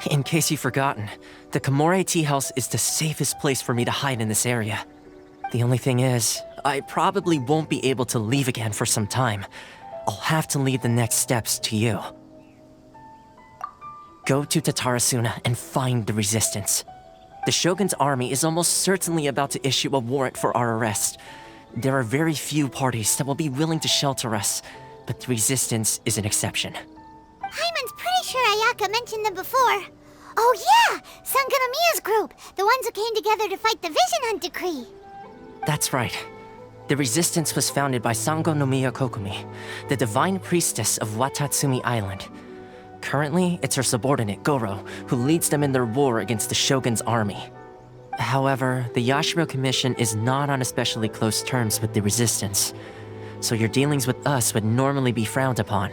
In case you've forgotten, the Komore Tea House is the safest place for me to hide in this area. The only thing is, I probably won't be able to leave again for some time. I'll have to leave the next steps to you. Go to Tatarasuna and find the resistance. The Shogun's army is almost certainly about to issue a warrant for our arrest. There are very few parties that will be willing to shelter us, but the resistance is an exception. Paimon's pretty sure Ayaka mentioned them before. Oh yeah! Sangonomiya's group! The ones who came together to fight the Vision Hunt Decree! That's right. The resistance was founded by Sangonomiya Kokumi, the divine priestess of Watatsumi Island. Currently, it's her subordinate, Goro, who leads them in their war against the Shogun's army. However, the Yashiro Commission is not on especially close terms with the resistance, so your dealings with us would normally be frowned upon.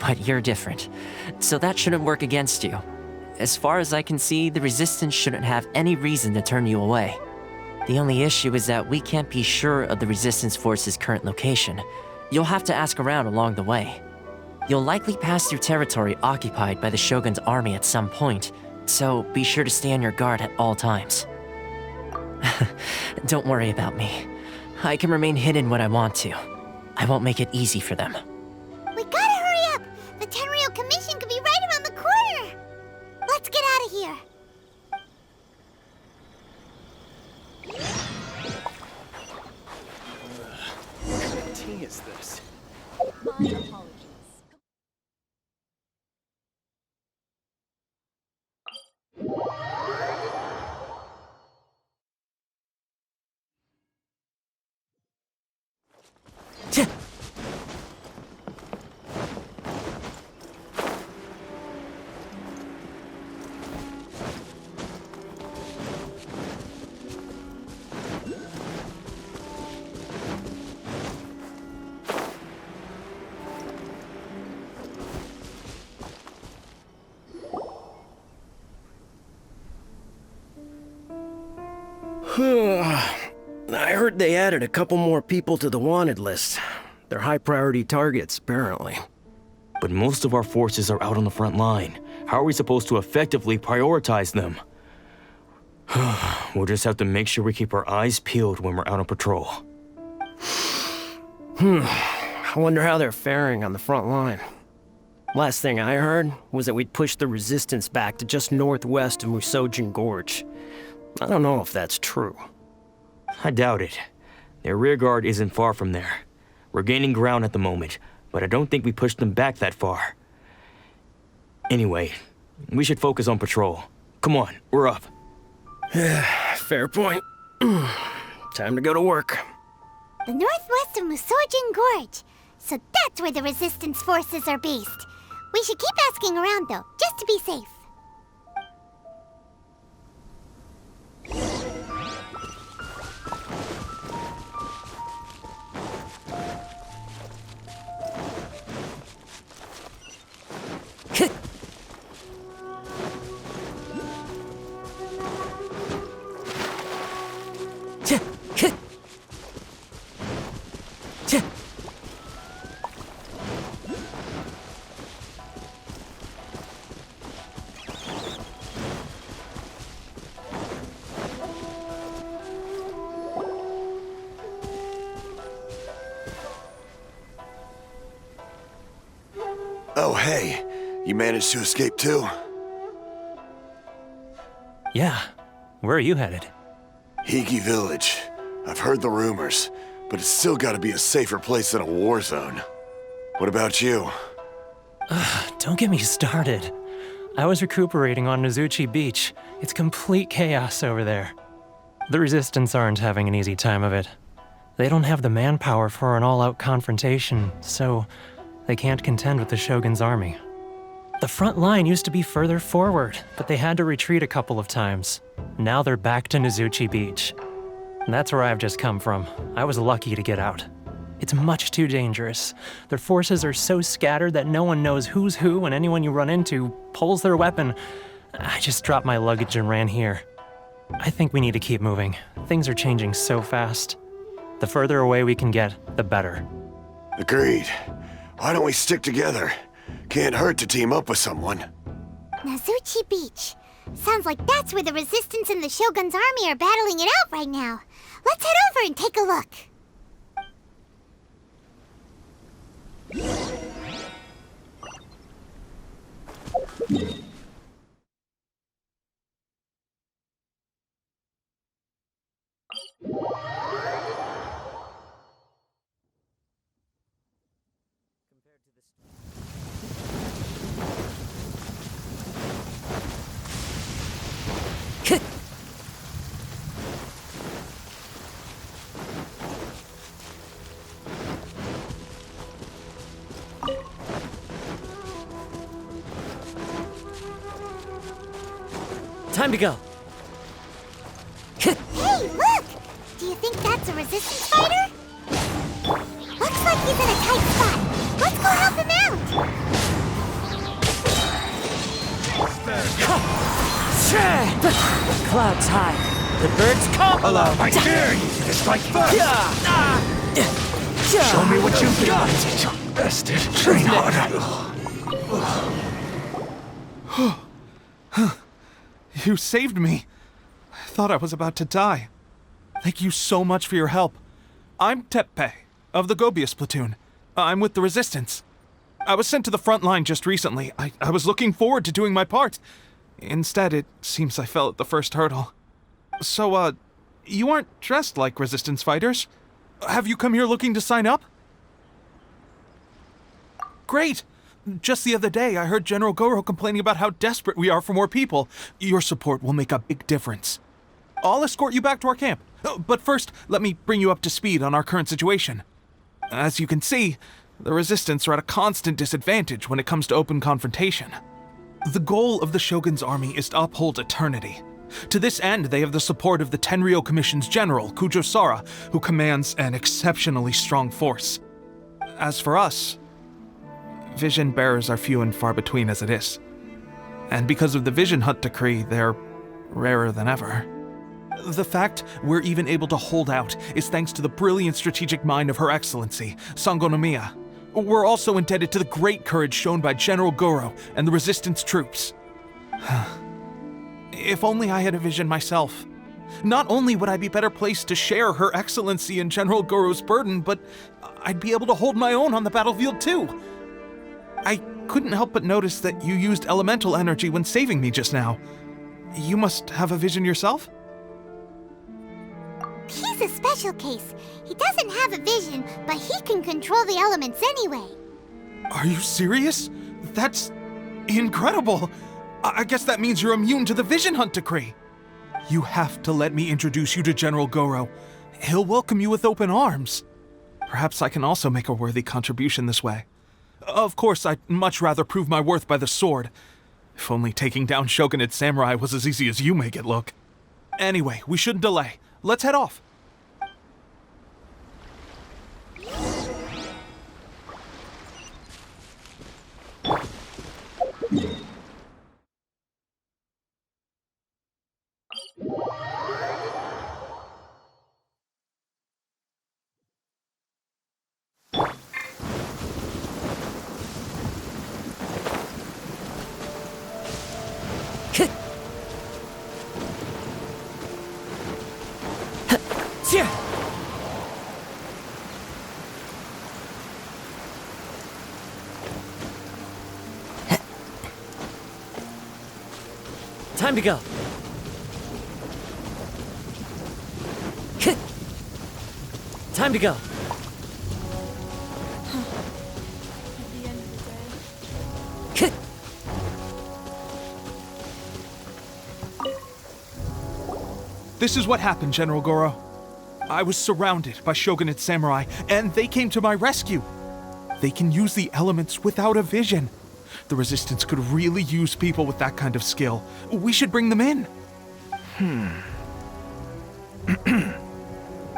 But you're different, so that shouldn't work against you. As far as I can see, the resistance shouldn't have any reason to turn you away. The only issue is that we can't be sure of the resistance force's current location. You'll have to ask around along the way. You'll likely pass through territory occupied by the Shogun's army at some point, so be sure to stay on your guard at all times. Don't worry about me. I can remain hidden when I want to. I won't make it easy for them. We gotta hurry up! The Tenryou Commission could be right around the corner! Let's get out of here! What kind of tea is this? My apologies. I heard they added a couple more people to the wanted list. They're high-priority targets, apparently. But most of our forces are out on the front line. How are we supposed to effectively prioritize them? We'll just have to make sure we keep our eyes peeled when we're out on patrol. I wonder how they're faring on the front line. Last thing I heard was that we'd pushed the resistance back to just northwest of Musojin Gorge. I don't know if that's true. I doubt it. Their rearguard isn't far from there. We're gaining ground at the moment, but I don't think we pushed them back that far. Anyway, we should focus on patrol. Come on, we're up. Fair point. Time to go to work. The northwest of Musojin Gorge. So that's where the resistance forces are based. We should keep asking around though, just to be safe. Oh, hey. You managed to escape too? Yeah. Where are you headed? Hiki Village. I've heard the rumors, but it's still gotta be a safer place than a war zone. What about you? Don't get me started. I was recuperating on Nozuchi Beach. It's complete chaos over there. The Resistance aren't having an easy time of it. They don't have the manpower for an all-out confrontation, so they can't contend with the Shogun's army. The front line used to be further forward, but they had to retreat a couple of times. Now they're back to Nozuchi Beach. That's where I've just come from. I was lucky to get out. It's much too dangerous. Their forces are so scattered that no one knows who's who, and anyone you run into pulls their weapon. I just dropped my luggage and ran here. I think we need to keep moving. Things are changing so fast. The further away we can get, the better. Agreed. Why don't we stick together? Can't hurt to team up with someone. Nazuchi Beach. Sounds like that's where the Resistance and the Shogun's army are battling it out right now. Let's head over and take a look. Time to go. Hey, look! Do you think that's a Resistance fighter? Looks like he's in a tight spot. Let's go help him out! Clouds high. The birds come. Hello, I dare you to strike first! Show me what you've got! Bested, train harder! You saved me. I thought I was about to die. Thank you so much for your help. I'm Teppei, of the Gobius platoon. I'm with the Resistance. I was sent to the front line just recently. I was looking forward to doing my part. Instead, it seems I fell at the first hurdle. So, you aren't dressed like Resistance fighters? Have you come here looking to sign up? Great! Just the other day, I heard General Goro complaining about how desperate we are for more people. Your support will make a big difference. I'll escort you back to our camp. But first, let me bring you up to speed on our current situation. As you can see, the Resistance are at a constant disadvantage when it comes to open confrontation. The goal of the Shogun's army is to uphold eternity. To this end, they have the support of the Tenryou Commission's general, Kujo Sara, who commands an exceptionally strong force. As for us, vision bearers are few and far between as it is. And because of the Vision Hunt decree, they're rarer than ever. The fact we're even able to hold out is thanks to the brilliant strategic mind of Her Excellency, Sango Nomiya. We're also indebted to the great courage shown by General Goro and the Resistance troops. If only I had a vision myself. Not only would I be better placed to share Her Excellency and General Goro's burden, but I'd be able to hold my own on the battlefield too. I couldn't help but notice that you used elemental energy when saving me just now. You must have a vision yourself? He's a special case. He doesn't have a vision, but he can control the elements anyway. Are you serious? That's incredible. I guess that means you're immune to the Vision Hunt decree. You have to let me introduce you to General Goro. He'll welcome you with open arms. Perhaps I can also make a worthy contribution this way. Of course, I'd much rather prove my worth by the sword. If only taking down Shogunate samurai was as easy as you make it look. Anyway, we shouldn't delay. Let's head off. Time to go. Time to go. At the end of the day. This is what happened, General Goro. I was surrounded by Shogunate samurai, and they came to my rescue. They can use the elements without a vision. The Resistance could really use people with that kind of skill. We should bring them in.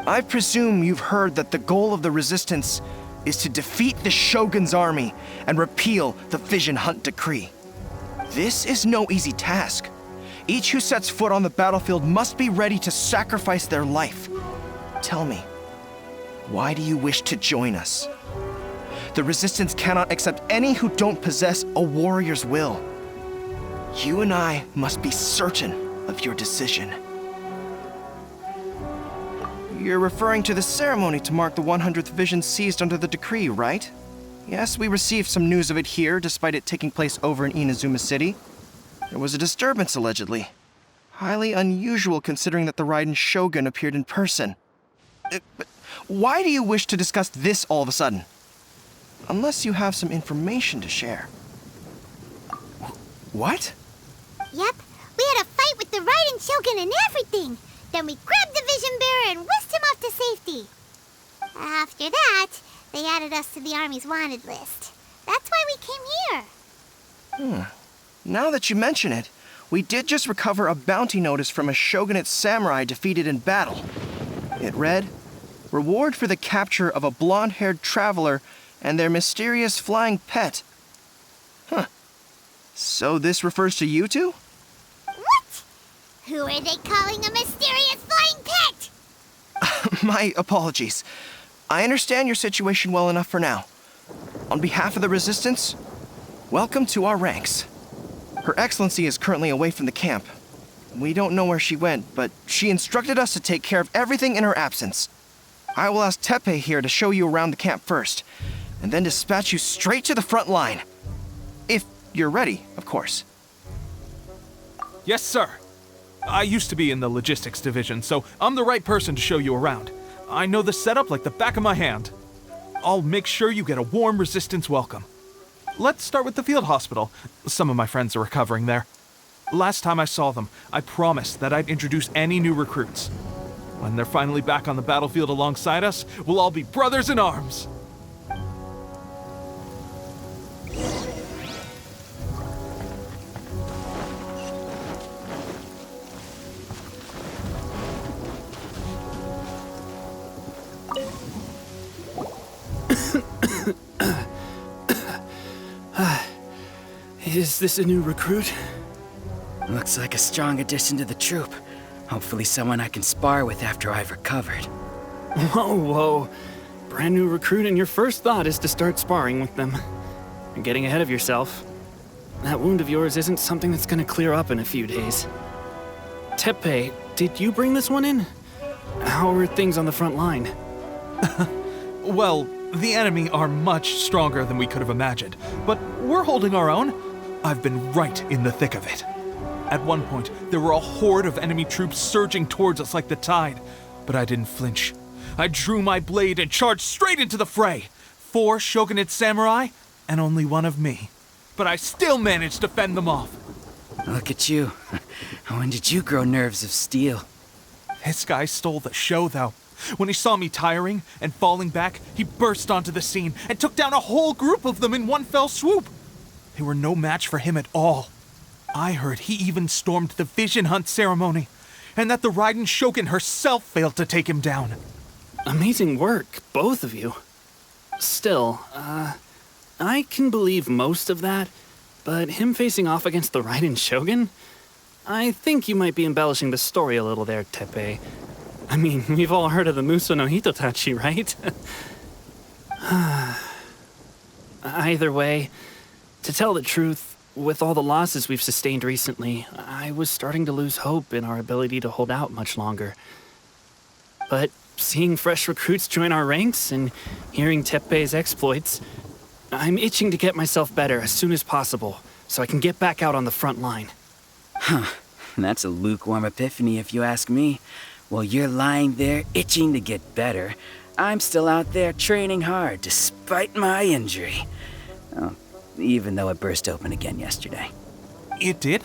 I presume you've heard that the goal of the Resistance is to defeat the Shogun's army and repeal the Vision Hunt decree. This is no easy task. Each who sets foot on the battlefield must be ready to sacrifice their life. Tell me, why do you wish to join us? The Resistance cannot accept any who don't possess a warrior's will. You and I must be certain of your decision. You're referring to the ceremony to mark the 100th vision seized under the decree, right? Yes, we received some news of it here, despite it taking place over in Inazuma City. There was a disturbance, allegedly. Highly unusual considering that the Raiden Shogun appeared in person. But why do you wish to discuss this all of a sudden? Unless you have some information to share. What? Yep, we had a fight with the Raiden Shogun and everything. Then we grabbed the Vision Bearer and whisked him off to safety. After that, they added us to the Army's wanted list. That's why we came here. Now that you mention it, we did just recover a bounty notice from a shogunate samurai defeated in battle. It read, "Reward for the capture of a blonde-haired traveler and their mysterious flying pet." So this refers to you two? What? Who are they calling a mysterious flying pet? My apologies. I understand your situation well enough for now. On behalf of the Resistance, welcome to our ranks. Her Excellency is currently away from the camp. We don't know where she went, but she instructed us to take care of everything in her absence. I will ask Teppei here to show you around the camp first, and then dispatch you straight to the front line. If you're ready, of course. Yes, sir. I used to be in the logistics division, so I'm the right person to show you around. I know the setup like the back of my hand. I'll make sure you get a warm Resistance welcome. Let's start with the field hospital. Some of my friends are recovering there. Last time I saw them, I promised that I'd introduce any new recruits. When they're finally back on the battlefield alongside us, we'll all be brothers in arms. Is this a new recruit? Looks like a strong addition to the troop. Hopefully someone I can spar with after I've recovered. Whoa. Brand new recruit and your first thought is to start sparring with them. You're getting ahead of yourself. That wound of yours isn't something that's gonna clear up in a few days. Teppei, did you bring this one in? How are things on the front line? Well, the enemy are much stronger than we could have imagined, but we're holding our own. I've been right in the thick of it. At one point, there were a horde of enemy troops surging towards us like the tide, but I didn't flinch. I drew my blade and charged straight into the fray. 4 shogunate samurai, and only one of me. But I still managed to fend them off. Look at you. When did you grow nerves of steel? This guy stole the show, though. When he saw me tiring and falling back, he burst onto the scene and took down a whole group of them in one fell swoop. They were no match for him at all. I heard he even stormed the Vision Hunt ceremony, and that the Raiden Shogun herself failed to take him down. Amazing work, both of you. Still, I can believe most of that, but him facing off against the Raiden Shogun? I think you might be embellishing the story a little there, Teppei. I mean, we've all heard of the Muso no Hitotachi, right? Either way, to tell the truth, with all the losses we've sustained recently, I was starting to lose hope in our ability to hold out much longer. But seeing fresh recruits join our ranks and hearing Teppei's exploits, I'm itching to get myself better as soon as possible so I can get back out on the front line. That's a lukewarm epiphany if you ask me. While you're lying there itching to get better, I'm still out there training hard despite my injury. Oh, even though it burst open again yesterday. It did?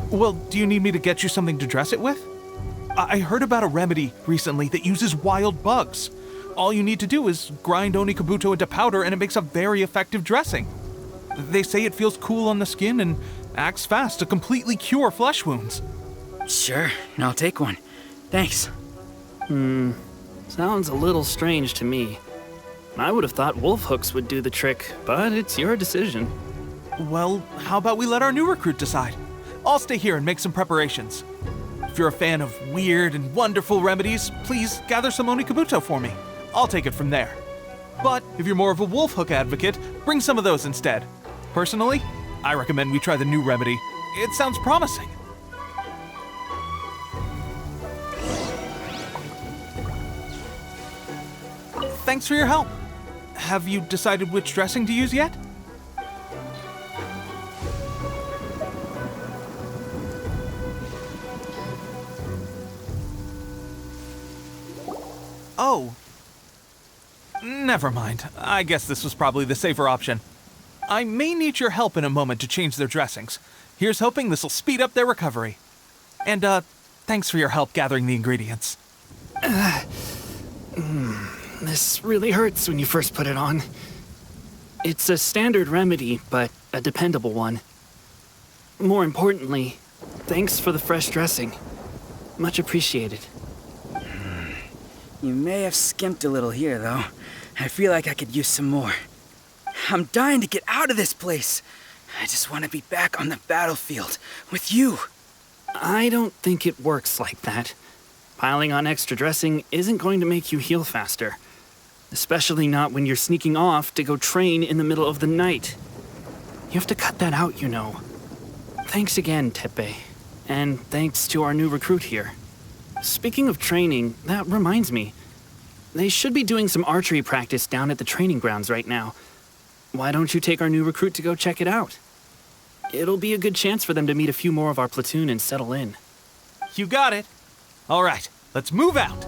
Well, do you need me to get you something to dress it with? I heard about a remedy recently that uses wild bugs. All you need to do is grind Onikabuto into powder and it makes a very effective dressing. They say it feels cool on the skin and acts fast to completely cure flesh wounds. Sure, I'll take one. Thanks. Sounds a little strange to me. I would have thought wolf hooks would do the trick, but it's your decision. Well, how about we let our new recruit decide? I'll stay here and make some preparations. If you're a fan of weird and wonderful remedies, please gather some Onikabuto for me. I'll take it from there. But if you're more of a wolf hook advocate, bring some of those instead. Personally, I recommend we try the new remedy. It sounds promising. Thanks for your help. Have you decided which dressing to use yet? Oh. Never mind. I guess this was probably the safer option. I may need your help in a moment to change their dressings. Here's hoping this'll speed up their recovery. And, thanks for your help gathering the ingredients. This really hurts when you first put it on. It's a standard remedy, but a dependable one. More importantly, thanks for the fresh dressing. Much appreciated. You may have skimped a little here, though. I feel like I could use some more. I'm dying to get out of this place. I just want to be back on the battlefield with you. I don't think it works like that. Piling on extra dressing isn't going to make you heal faster. Especially not when you're sneaking off to go train in the middle of the night. You have to cut that out, you know. Thanks again, Tepe. And thanks to our new recruit here. Speaking of training, that reminds me. They should be doing some archery practice down at the training grounds right now. Why don't you take our new recruit to go check it out? It'll be a good chance for them to meet a few more of our platoon and settle in. You got it. All right, let's move out.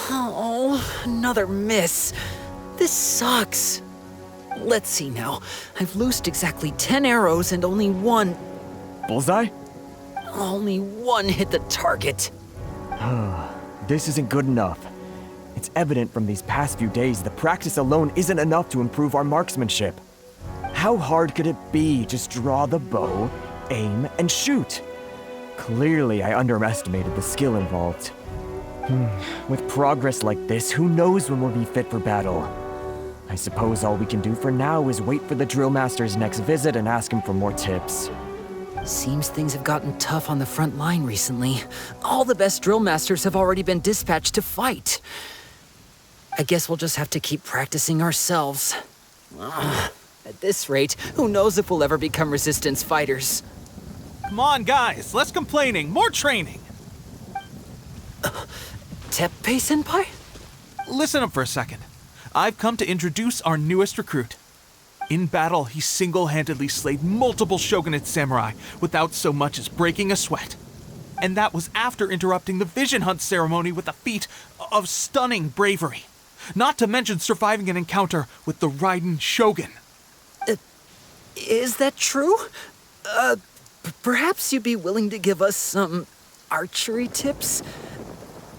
Oh, another miss. This sucks. Let's see now. I've loosed exactly 10 arrows and only one Bullseye? hit the target. This isn't good enough. It's evident from these past few days the practice alone isn't enough to improve our marksmanship. How hard could it be? Just draw the bow, aim, and shoot. Clearly, I underestimated the skill involved. With progress like this, who knows when we'll be fit for battle? I suppose all we can do for now is wait for the drill master's next visit and ask him for more tips. Seems things have gotten tough on the front line recently. All the best drill masters have already been dispatched to fight. I guess we'll just have to keep practicing ourselves. At this rate, who knows if we'll ever become resistance fighters. Come on, guys, less complaining, more training. Teppei-senpai? Listen up for a second. I've come to introduce our newest recruit. In battle, he single-handedly slayed multiple shogunate samurai without so much as breaking a sweat. And that was after interrupting the vision hunt ceremony with a feat of stunning bravery. Not to mention surviving an encounter with the Raiden Shogun. Is that true? Perhaps you'd be willing to give us some archery tips?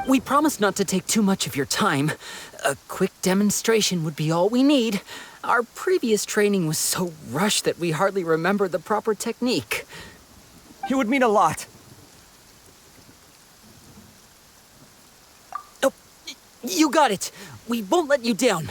We promise not to take too much of your time. A quick demonstration would be all we need. Our previous training was so rushed that we hardly remember the proper technique. It would mean a lot. Oh, you got it. We won't let you down.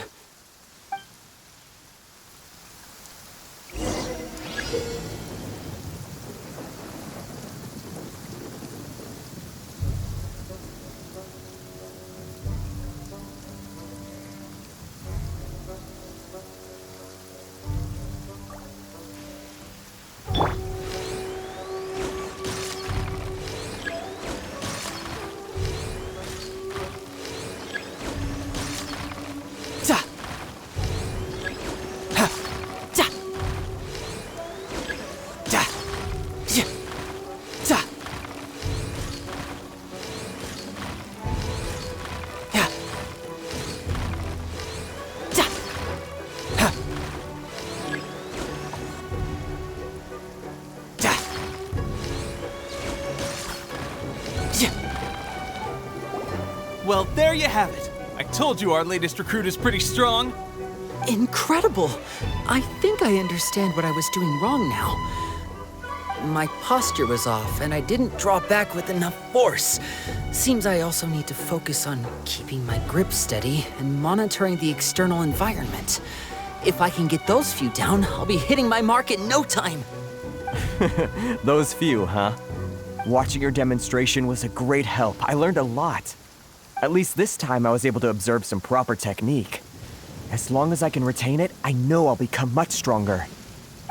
Well, there you have it. I told you our latest recruit is pretty strong. Incredible! I think I understand what I was doing wrong now. My posture was off, and I didn't draw back with enough force. Seems I also need to focus on keeping my grip steady and monitoring the external environment. If I can get those few down, I'll be hitting my mark in no time. Those few, huh? Watching your demonstration was a great help. I learned a lot. At least this time I was able to observe some proper technique. As long as I can retain it, I know I'll become much stronger.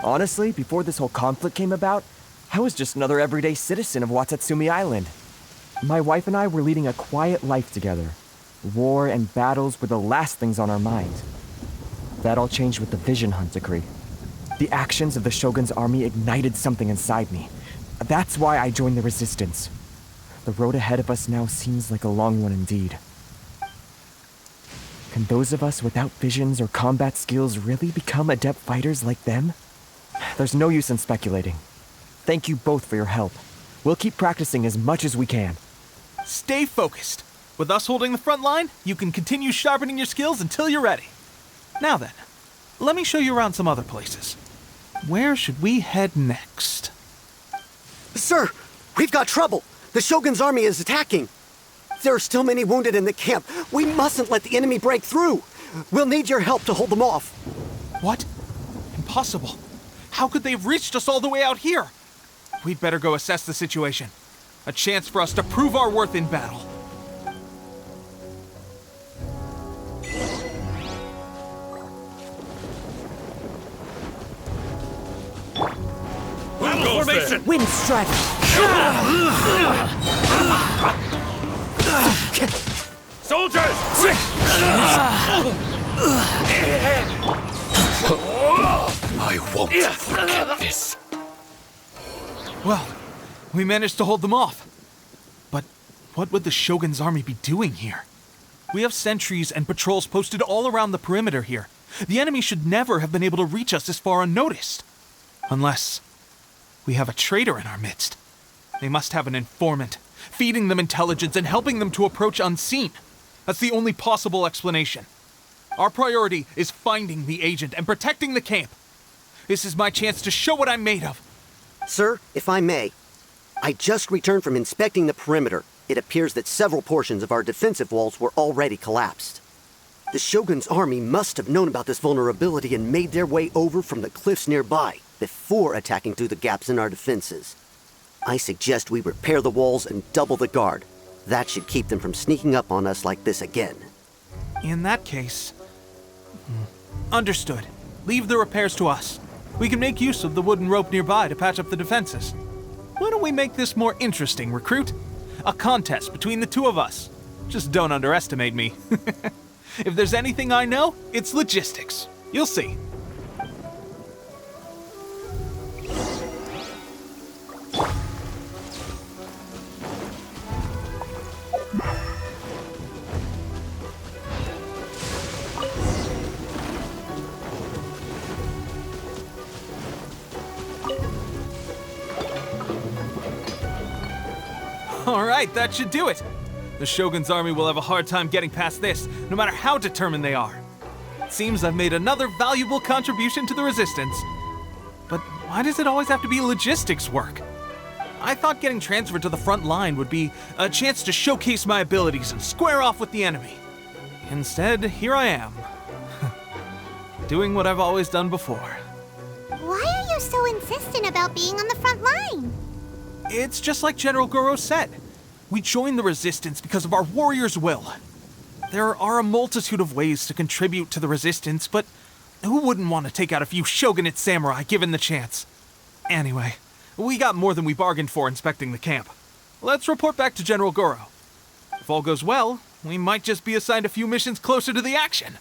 Honestly, before this whole conflict came about, I was just another everyday citizen of Watatsumi Island. My wife and I were leading a quiet life together. War and battles were the last things on our mind. That all changed with the Vision Hunt decree. The actions of the Shogun's army ignited something inside me. That's why I joined the resistance. The road ahead of us now seems like a long one indeed. Can those of us without visions or combat skills really become adept fighters like them? There's no use in speculating. Thank you both for your help. We'll keep practicing as much as we can. Stay focused. With us holding the front line, you can continue sharpening your skills until you're ready. Now then, let me show you around some other places. Where should we head next? Sir, we've got trouble. The Shogun's army is attacking. There are still many wounded in the camp. We mustn't let the enemy break through. We'll need your help to hold them off. What? Impossible. How could they have reached us all the way out here? We'd better go assess the situation. A chance for us to prove our worth in battle. Formation! Wind strike! Soldiers! I won't forget this. Well, we managed to hold them off. But what would the Shogun's army be doing here? We have sentries and patrols posted all around the perimeter here. The enemy should never have been able to reach us this far unnoticed. Unless we have a traitor in our midst. They must have an informant, feeding them intelligence and helping them to approach unseen. That's the only possible explanation. Our priority is finding the agent and protecting the camp. This is my chance to show what I'm made of. Sir, if I may, I just returned from inspecting the perimeter. It appears that several portions of our defensive walls were already collapsed. The Shogun's army must have known about this vulnerability and made their way over from the cliffs nearby before attacking through the gaps in our defenses. I suggest we repair the walls and double the guard. That should keep them from sneaking up on us like this again. In that case... Understood. Leave the repairs to us. We can make use of the wooden rope nearby to patch up the defenses. Why don't we make this more interesting, recruit? A contest between the two of us. Just don't underestimate me. If there's anything I know, it's logistics. You'll see. All right, that should do it. The Shogun's army will have a hard time getting past this, no matter how determined they are. It seems I've made another valuable contribution to the resistance. But why does it always have to be logistics work? I thought getting transferred to the front line would be a chance to showcase my abilities and square off with the enemy. Instead, here I am. Doing what I've always done before. Why are you so insistent about being on the front line? It's just like General Goro said. We joined the resistance because of our warrior's will. There are a multitude of ways to contribute to the resistance, but who wouldn't want to take out a few shogunate samurai given the chance? Anyway, we got more than we bargained for inspecting the camp. Let's report back to General Goro. If all goes well, we might just be assigned a few missions closer to the action.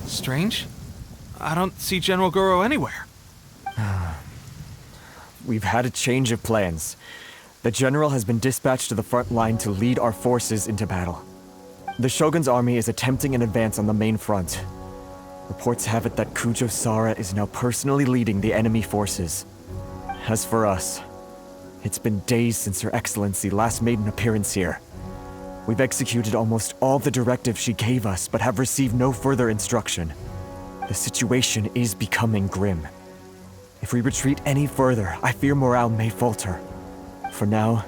Strange. I don't see General Goro anywhere. We've had a change of plans. The general has been dispatched to the front line to lead our forces into battle. The Shogun's army is attempting an advance on the main front. Reports have it that Kujo Sara is now personally leading the enemy forces. As for us, it's been days since Her Excellency last made an appearance here. We've executed almost all the directives she gave us, but have received no further instruction. The situation is becoming grim. If we retreat any further, I fear morale may falter. For now,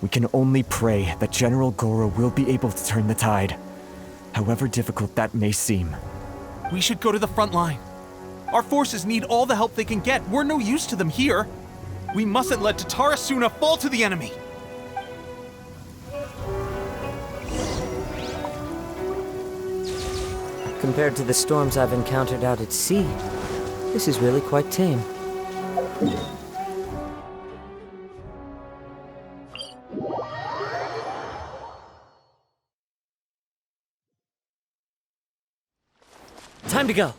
we can only pray that General Goro will be able to turn the tide, however difficult that may seem. We should go to the front line. Our forces need all the help they can get. We're no use to them here. We mustn't let Tatarasuna fall to the enemy. Compared to the storms I've encountered out at sea, this is really quite tame. Time to go.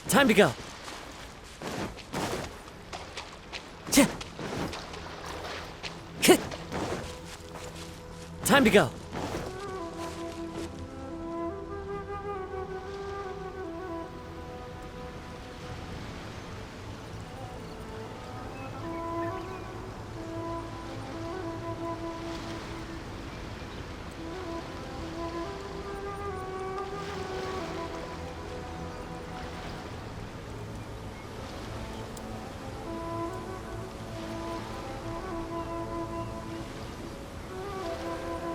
Time to go. Time to go.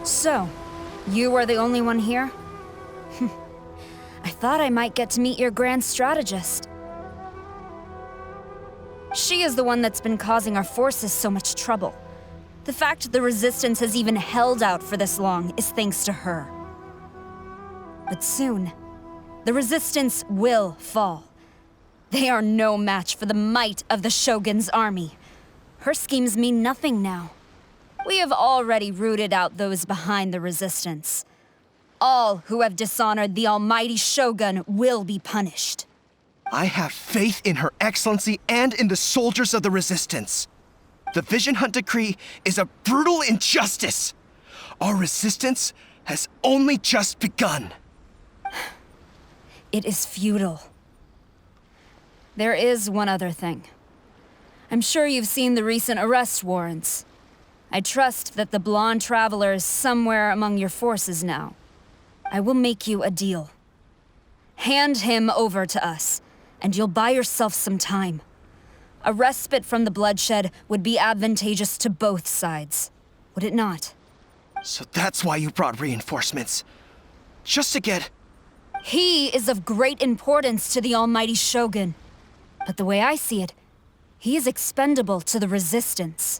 So, you are the only one here? I thought I might get to meet your grand strategist. She is the one that's been causing our forces so much trouble. The fact the Resistance has even held out for this long is thanks to her. But soon, the Resistance will fall. They are no match for the might of the Shogun's army. Her schemes mean nothing now. We have already rooted out those behind the Resistance. All who have dishonored the almighty Shogun will be punished. I have faith in Her Excellency and in the soldiers of the Resistance. The Vision Hunt Decree is a brutal injustice. Our resistance has only just begun. It is futile. There is one other thing. I'm sure you've seen the recent arrest warrants. I trust that the blonde traveler is somewhere among your forces now. I will make you a deal. Hand him over to us, and you'll buy yourself some time. A respite from the bloodshed would be advantageous to both sides, would it not? So that's why you brought reinforcements. Just to get... He is of great importance to the almighty Shogun. But the way I see it, he is expendable to the Resistance.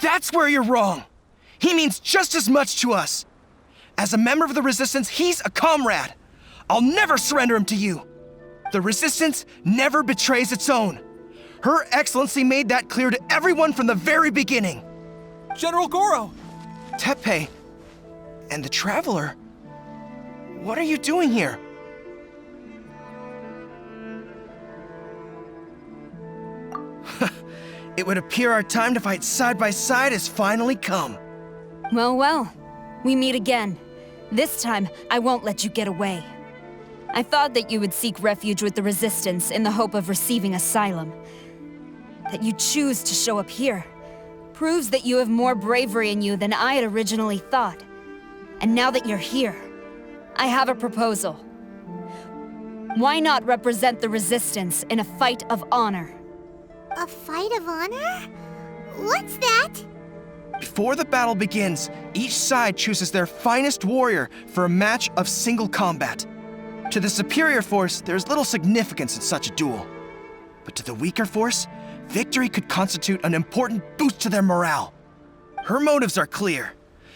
That's where you're wrong. He means just as much to us. As a member of the Resistance, he's a comrade. I'll never surrender him to you. The Resistance never betrays its own. Her Excellency made that clear to everyone from the very beginning. General Goro! Teppei and the Traveler, what are you doing here? It would appear our time to fight side by side has finally come. Well, well. We meet again. This time, I won't let you get away. I thought that you would seek refuge with the Resistance in the hope of receiving asylum. That you choose to show up here proves that you have more bravery in you than I had originally thought. And now that you're here, I have a proposal. Why not represent the Resistance in a fight of honor? A fight of honor? What's that? Before the battle begins, each side chooses their finest warrior for a match of single combat. To the superior force, there is little significance in such a duel. But to the weaker force, victory could constitute an important boost to their morale. Her motives are clear.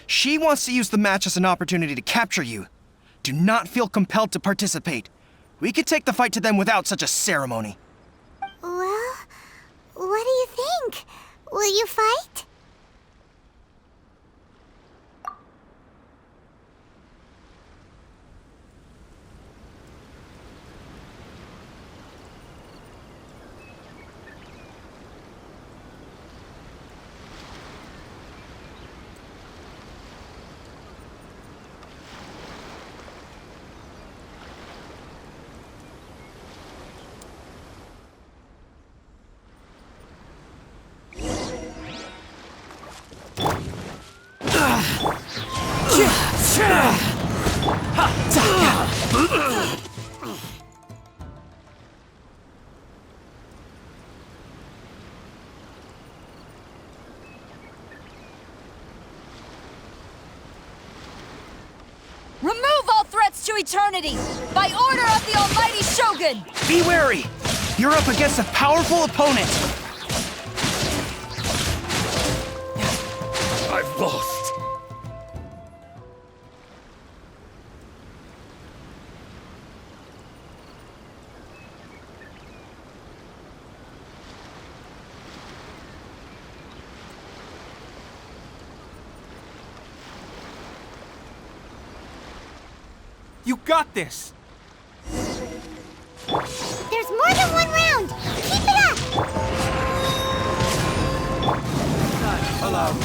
She wants to use the match as an opportunity to capture you. Do not feel compelled to participate. We could take the fight to them without such a ceremony. Well, what do you think? Will you fight? Remove all threats to eternity, by order of the Almighty Shogun! Be wary! You're up against a powerful opponent! I've lost. You got this! There's more than one round! Keep it up! Allow me.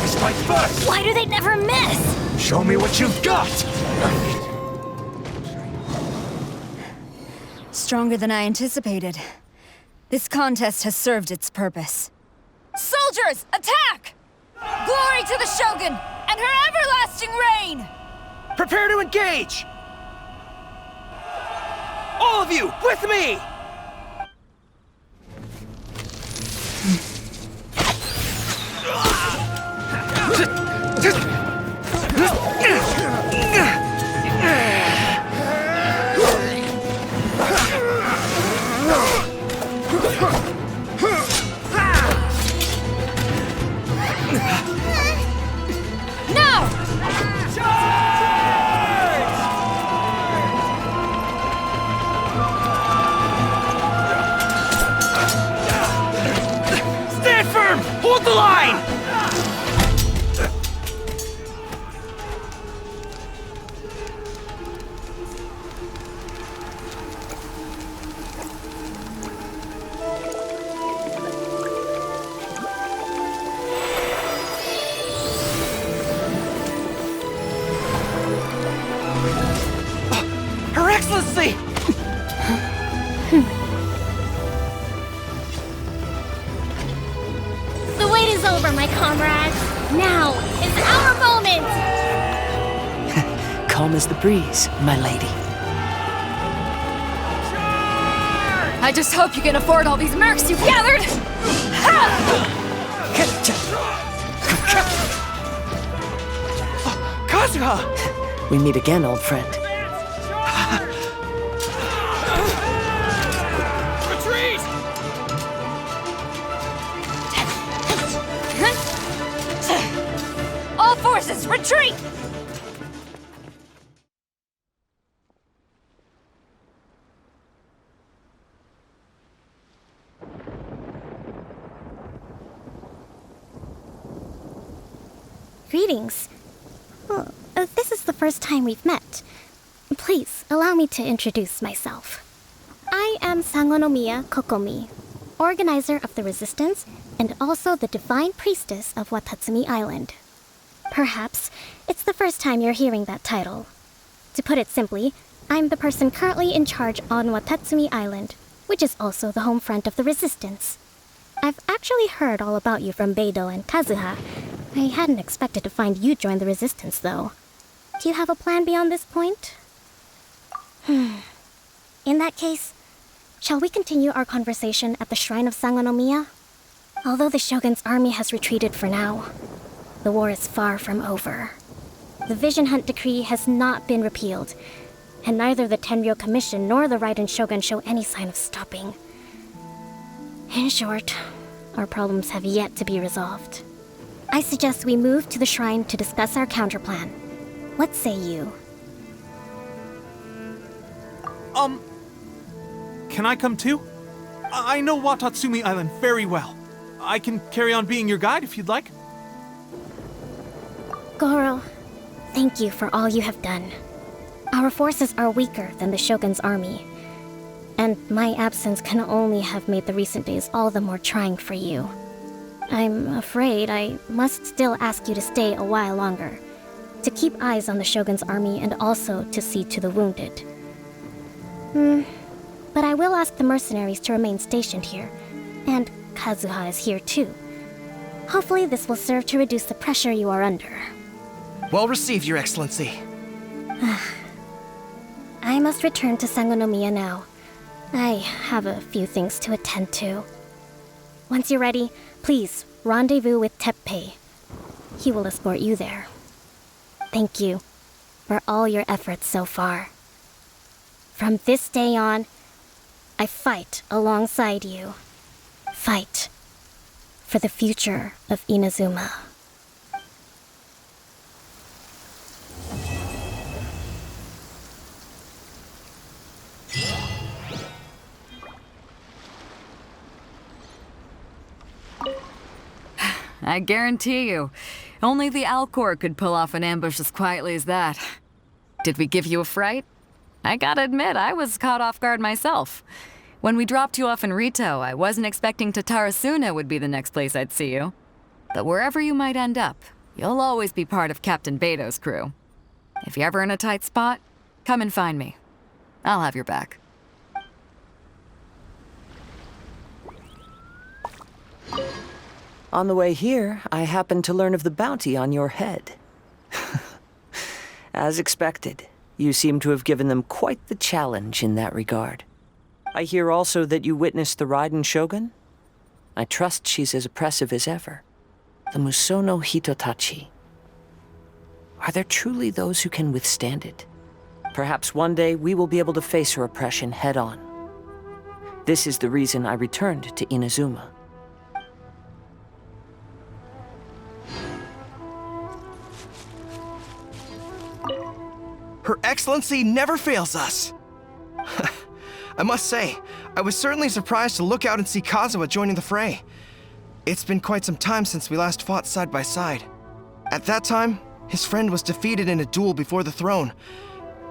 I strike first! Why do they never miss? Show me what you've got! Stronger than I anticipated. This contest has served its purpose. Soldiers, attack! Glory to the Shogun and her everlasting reign! Prepare to engage! All of you, with me! Hold the line! Her Excellency! The wait is over, my comrades. Now is our moment! Calm as the breeze, my lady. I just hope you can afford all these mercs you've gathered! Kazuha! We meet again, old friend. Retreat! All forces, retreat! Greetings. Well, this is the first time we've met. Please, allow me to introduce myself. I am Sangonomiya Kokomi, organizer of the Resistance and also the Divine Priestess of Watatsumi Island. Perhaps it's the first time you're hearing that title. To put it simply, I'm the person currently in charge on Watatsumi Island, which is also the home front of the Resistance. I've actually heard all about you from Beidou and Kazuha. I hadn't expected to find you join the Resistance, though. Do you have a plan beyond this point? In that case, shall we continue our conversation at the Shrine of Sangonomiya? Although the Shogun's army has retreated for now, the war is far from over. The Vision Hunt Decree has not been repealed, and neither the Tenryo Commission nor the Raiden Shogun show any sign of stopping. In short, our problems have yet to be resolved. I suggest we move to the shrine to discuss our counterplan. What say you? Can I come too? I know Watatsumi Island very well. I can carry on being your guide if you'd like. Goro, thank you for all you have done. Our forces are weaker than the Shogun's army, and my absence can only have made the recent days all the more trying for you. I'm afraid I must still ask you to stay a while longer, to keep eyes on the Shogun's army and also to see to the wounded. But I will ask the mercenaries to remain stationed here, and Kazuha is here too. Hopefully this will serve to reduce the pressure you are under. Well received, Your Excellency. I must return to Sangonomiya now. I have a few things to attend to. Once you're ready, please rendezvous with Teppei. He will escort you there. Thank you for all your efforts so far. From this day on, I fight alongside you. Fight for the future of Inazuma. I guarantee you, only the Alcor could pull off an ambush as quietly as that. Did we give you a fright? I gotta admit, I was caught off guard myself. When we dropped you off in Rito, I wasn't expecting Tatarasuna would be the next place I'd see you. But wherever you might end up, you'll always be part of Captain Beto's crew. If you're ever in a tight spot, come and find me. I'll have your back. On the way here, I happened to learn of the bounty on your head. As expected, you seem to have given them quite the challenge in that regard. I hear also that you witnessed the Raiden Shogun? I trust she's as oppressive as ever. The Musono Hitotachi. Are there truly those who can withstand it? Perhaps one day we will be able to face her oppression head-on. This is the reason I returned to Inazuma. Her Excellency never fails us. I must say, I was certainly surprised to look out and see Kazuha joining the fray. It's been quite some time since we last fought side by side. At that time, his friend was defeated in a duel before the throne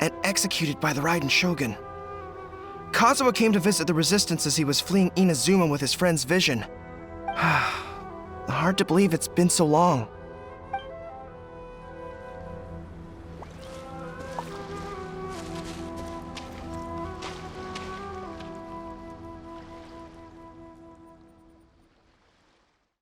and executed by the Raiden Shogun. Kazuha came to visit the resistance as he was fleeing Inazuma with his friend's vision. Hard to believe it's been so long.